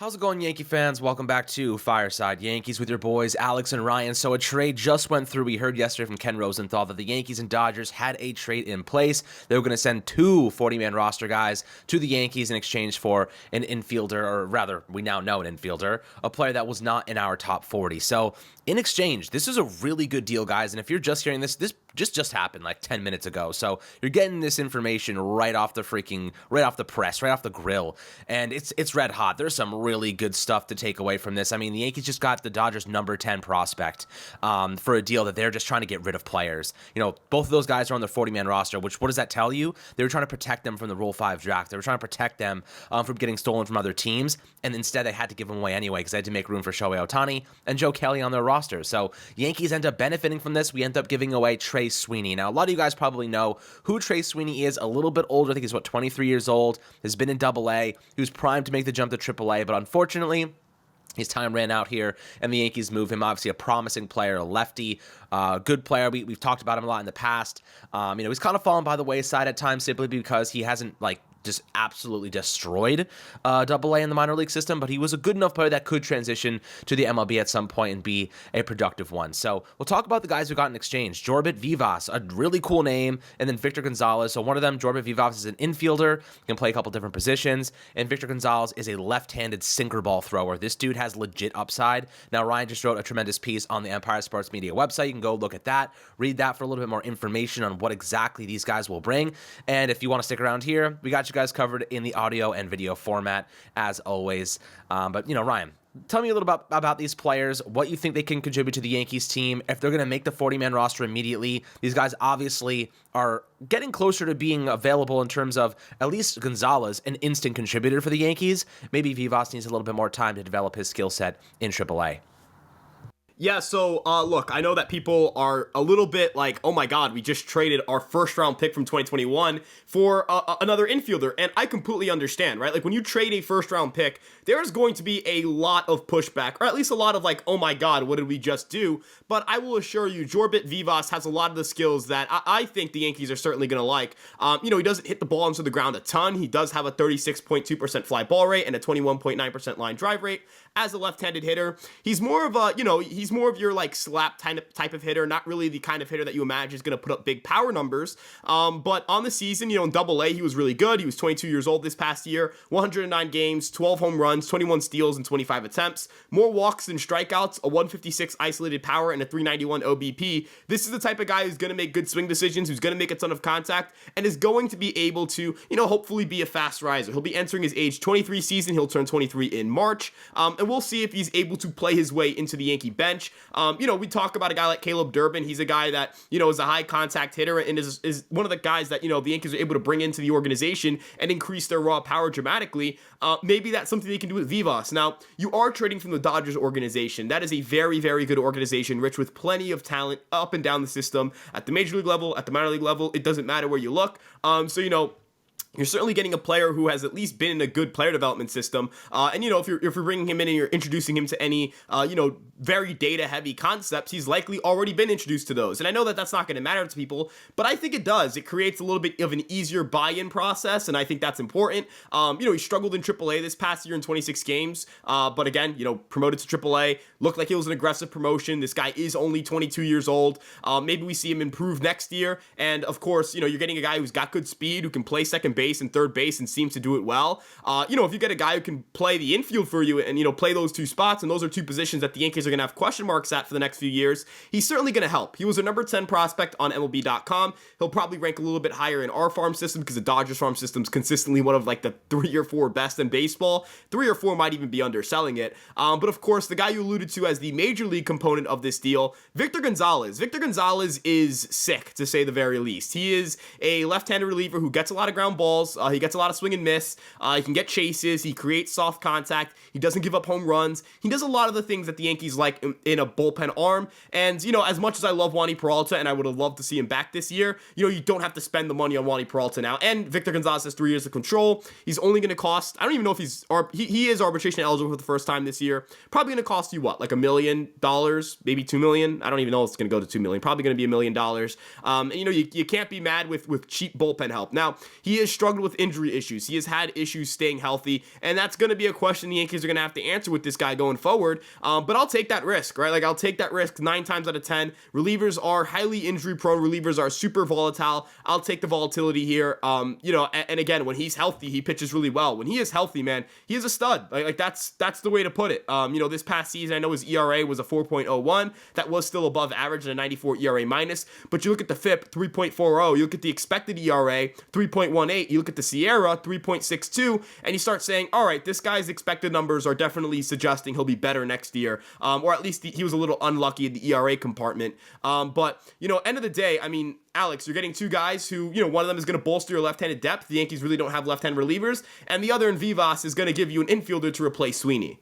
How's it going, Yankee fans? Welcome back to Fireside Yankees with your boys, Alex and Ryan. So a trade just went through. We heard yesterday from Ken Rosenthal that the Yankees and Dodgers had a trade in place. They were going to send two 40-man roster guys to the Yankees in exchange for an infielder, or rather, we now know an infielder, a player that was not in our top 40. So in exchange, this is a really good deal, guys. And if you're just hearing this just happened like 10 minutes ago. So you're getting this information right off the press, right off the grill. And it's red hot. There's some really good stuff to take away from this. I mean, the Yankees just got the Dodgers number 10 prospect for a deal that they're just trying to get rid of players. You know, both of those guys are on their 40-man roster, which what does that tell you? They were trying to protect them from the Rule 5 draft. They were trying to protect them from getting stolen from other teams. And instead they had to give them away anyway because they had to make room for Shohei Ohtani and Joe Kelly on their roster. So Yankees end up benefiting from this. We end up giving away Trey Sweeney. Now, a lot of you guys probably know who Trey Sweeney is, a little bit older. I think he's, 23 years old, has been in Double-A. He was primed to make the jump to Triple-A, but unfortunately, his time ran out here, and the Yankees move him. Obviously, a promising player, a lefty, good player. We've talked about him a lot in the past. He's kind of fallen by the wayside at times simply because he hasn't, just absolutely destroyed Double-A in the minor league system, but he was a good enough player that could transition to the MLB at some point and be a productive one. So we'll talk about the guys who got in exchange. Jorbit Vivas, a really cool name, and then Victor Gonzalez. So one of them, Jorbit Vivas, is an infielder, can play a couple different positions, and Victor Gonzalez is a left-handed sinker ball thrower. This dude has legit upside. Now, Ryan just wrote a tremendous piece on the Empire Sports Media website. You can go look at that, read that for a little bit more information on what exactly these guys will bring. And if you want to stick around here, we got you guys covered in the audio and video format as always. Ryan, tell me a little about these players, what you think they can contribute to the Yankees team, if they're going to make the 40-man roster immediately. These guys obviously are getting closer to being available in terms of at least Gonzalez, an instant contributor for the Yankees. Maybe Vivas needs a little bit more time to develop his skill set in AAA. Yeah, so look, I know that people are a little bit like, oh my god, we just traded our first round pick from 2021 for another infielder, and I completely understand, right? Like, when you trade a first round pick, there's going to be a lot of pushback, or at least a lot of like, oh my god, what did we just do? But I will assure you, Jorbit Vivas has a lot of the skills that I think the Yankees are certainly going to like. He doesn't hit the ball into the ground a ton. He does have a 36.2% fly ball rate and a 21.9% line drive rate. As a left-handed hitter, he's more of a, he's more of your like slap type of hitter, not really the kind of hitter that you imagine is going to put up big power numbers. But on the season, in Double-A, he was really good. He was 22 years old this past year, 109 games, 12 home runs, 21 steals, and 25 attempts, more walks than strikeouts, a 156 isolated power, and a 391 OBP. This is the type of guy who's going to make good swing decisions, who's going to make a ton of contact, and is going to be able to, hopefully be a fast riser. He'll be entering his age 23 season. He'll turn 23 in March. And we'll see if he's able to play his way into the Yankee bench. We talk about a guy like Caleb Durbin. He's a guy that, is a high contact hitter and is one of the guys that, the Yankees are able to bring into the organization and increase their raw power dramatically. Maybe that's something they can do with Vivas. Now, you are trading from the Dodgers organization. That is a very, very good organization, rich with plenty of talent up and down the system, at the major league level, at the minor league level. It doesn't matter where you look. You're certainly getting a player who has at least been in a good player development system. If you're bringing him in and you're introducing him to any, very data-heavy concepts, he's likely already been introduced to those. And I know that that's not going to matter to people, but I think it does. It creates a little bit of an easier buy-in process, and I think that's important. He struggled in AAA this past year in 26 games, but again, promoted to AAA, looked like it was an aggressive promotion. This guy is only 22 years old. Maybe we see him improve next year, and of course, you're getting a guy who's got good speed, who can play second base and third base and seems to do it well. If you get a guy who can play the infield for you and, play those two spots, and those are two positions that the Yankees are going to have question marks at for the next few years, he's certainly going to help. He was a number 10 prospect on MLB.com. He'll probably rank a little bit higher in our farm system because the Dodgers farm system is consistently one of like the 3 or 4 best in baseball. 3 or 4 might even be underselling it. But of course, the guy you alluded to as the major league component of this deal, Victor Gonzalez. Victor Gonzalez is sick, to say the very least. He is a left-handed reliever who gets a lot of ground balls. He gets a lot of swing and miss. He can get chases. He creates soft contact. He doesn't give up home runs. He does a lot of the things that the Yankees like in a bullpen arm. And, as much as I love Wandy Peralta and I would have loved to see him back this year, you don't have to spend the money on Wandy Peralta now. And Victor Gonzalez has 3 years of control. He's only going to cost, I don't even know if he is arbitration eligible for the first time this year. Probably going to cost you what, like $1 million, maybe $2 million. I don't even know if it's going to go to $2 million. Probably going to be $1 million. You can't be mad with cheap bullpen help. Now, he is struggled with injury issues. He has had issues staying healthy, and that's going to be a question the Yankees are going to have to answer with this guy going forward. But I'll take that risk, right? Like, I'll take that risk 9 times out of 10. Relievers are highly injury prone. Relievers are super volatile. I'll take the volatility here. And again, when he's healthy, he pitches really well. When he is healthy, man, he is a stud. Like that's the way to put it. This past season, I know his ERA was a 4.01. That was still above average and a 94 ERA minus. But you look at the FIP, 3.40. You look at the expected ERA, 3.18. You look at the Sierra, 3.62, and you start saying, all right, this guy's expected numbers are definitely suggesting he'll be better next year, or at least he was a little unlucky in the ERA compartment. But end of the day, I mean, Alex, you're getting two guys who, one of them is going to bolster your left-handed depth. The Yankees really don't have left-hand relievers, and the other in Vivas is going to give you an infielder to replace Sweeney.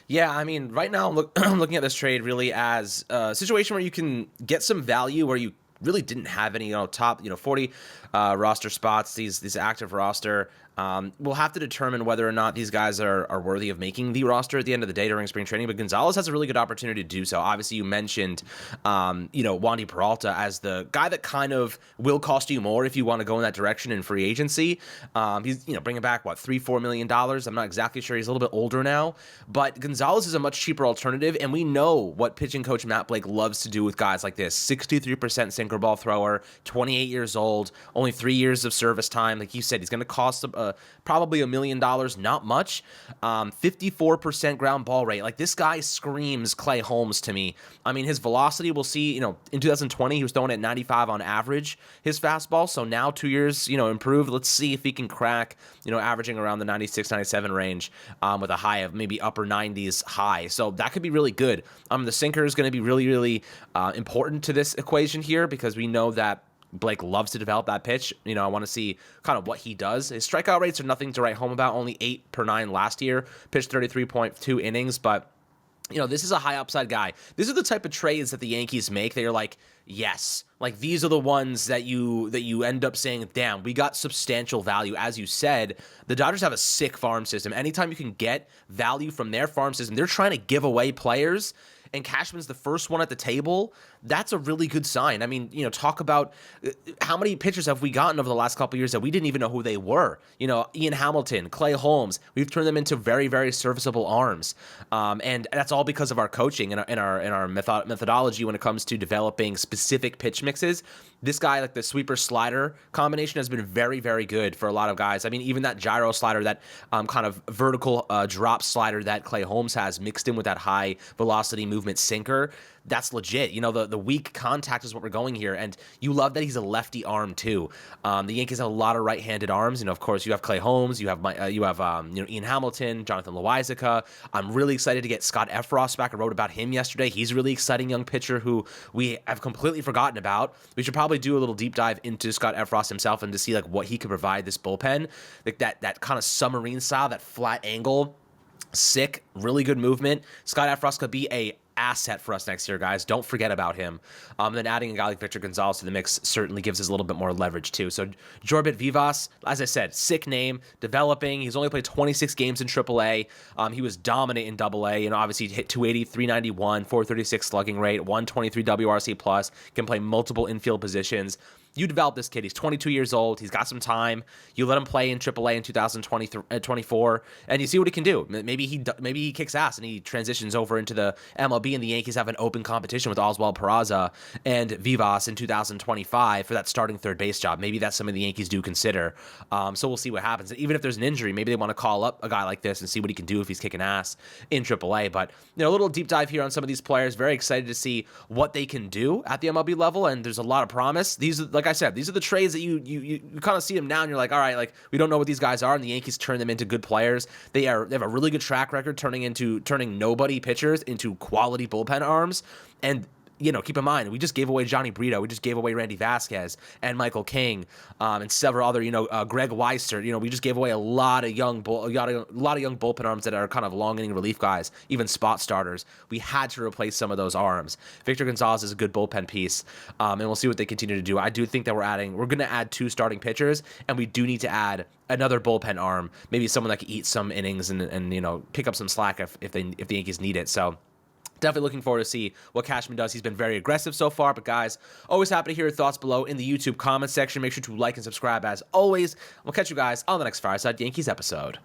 Yeah, I mean, right now I'm looking at this trade really as a situation where you can get some value where you really didn't have any top 40 roster spots, these active roster. We'll have to determine whether or not these guys are worthy of making the roster at the end of the day during spring training, but Gonzalez has a really good opportunity to do so. Obviously, you mentioned, Wandy Peralta as the guy that kind of will cost you more if you want to go in that direction in free agency. He's, bringing back, $3-4 million. I'm not exactly sure. He's a little bit older now, but Gonzalez is a much cheaper alternative, and we know what pitching coach Matt Blake loves to do with guys like this. 63% sinker ball thrower, 28 years old, only 3 years of service time. Like you said, he's going to cost probably $1 million, not much. 54% ground ball rate. Like, this guy screams Clay Holmes to me. I mean, his velocity, we'll see, in 2020, he was throwing at 95 on average, his fastball. So now 2 years, improved. Let's see if he can crack, averaging around the 96, 97 range, with a high of maybe upper 90s high. So that could be really good. The sinker is going to be really, really important to this equation here, because we know that Blake loves to develop that pitch. I want to see kind of what he does. His strikeout rates are nothing to write home about, only 8 per 9 last year, pitched 33.2 innings, but this is a high upside guy. These are the type of trades that the Yankees make. They're like, yes, like these are the ones that you end up saying, damn, we got substantial value. As you said, the Dodgers have a sick farm system. Anytime you can get value from their farm system, they're trying to give away players, and Cashman's the first one at the table. That's a really good sign. I mean, talk about how many pitchers have we gotten over the last couple of years that we didn't even know who they were. Ian Hamilton, Clay Holmes, we've turned them into very, very serviceable arms. And that's all because of our coaching and our methodology when it comes to developing specific pitch mixes. This guy, like the sweeper slider combination, has been very, very good for a lot of guys. I mean, even that gyro slider, that kind of vertical drop slider that Clay Holmes has mixed in with that high velocity movement sinker, that's legit. The weak contact is what we're going here, and you love that he's a lefty arm too. The Yankees have a lot of right-handed arms. Of course, you have Clay Holmes, you have Ian Hamilton, Jonathan Loaizica. I'm really excited to get Scott Efros back. I wrote about him yesterday. He's a really exciting young pitcher who we have completely forgotten about. We should probably do a little deep dive into Scott Efros himself and to see like what he could provide this bullpen, like that kind of submarine style, that flat angle. Sick, really good movement. Scott Efros could be a asset for us next year, guys. Don't forget about him. Then adding a guy like Victor Gonzalez to the mix certainly gives us a little bit more leverage too. So Jorbit Vivas, as I said, sick name, developing. He's only played 26 games in AAA. He was dominant in AA. Obviously he hit 280, 391, 436 slugging rate, 123 WRC plus. Can play multiple infield positions. You develop this kid. He's 22 years old. He's got some time. You let him play in AAA in 2024, and you see what he can do. Maybe he kicks ass and he transitions over into the MLB, and the Yankees have an open competition with Oswald Peraza and Vivas in 2025 for that starting third base job. Maybe that's something the Yankees do consider. So we'll see what happens. And even if there's an injury, maybe they want to call up a guy like this and see what he can do if he's kicking ass in AAA. But a little deep dive here on some of these players. Very excited to see what they can do at the MLB level, and there's a lot of promise. Like I said, these are the trades that you kind of see them now, and you're like, all right, like we don't know what these guys are, and the Yankees turn them into good players. They have a really good track record turning nobody pitchers into quality bullpen arms. And keep in mind, we just gave away Johnny Brito, we just gave away Randy Vasquez and Michael King, and several other, Greg Weister. We just gave away a lot of young bullpen arms that are kind of long inning relief guys, even spot starters. We had to replace some of those arms. Victor Gonzalez is a good bullpen piece, and we'll see what they continue to do. I do think that we're going to add 2 starting pitchers, and we do need to add another bullpen arm, maybe someone that can eat some innings and pick up some slack if the Yankees need it. So Definitely looking forward to see what Cashman does. He's been very aggressive so far. But guys, always happy to hear your thoughts below in the YouTube comment section. Make sure to like and subscribe as always. We'll catch you guys on the next Fireside Yankees episode.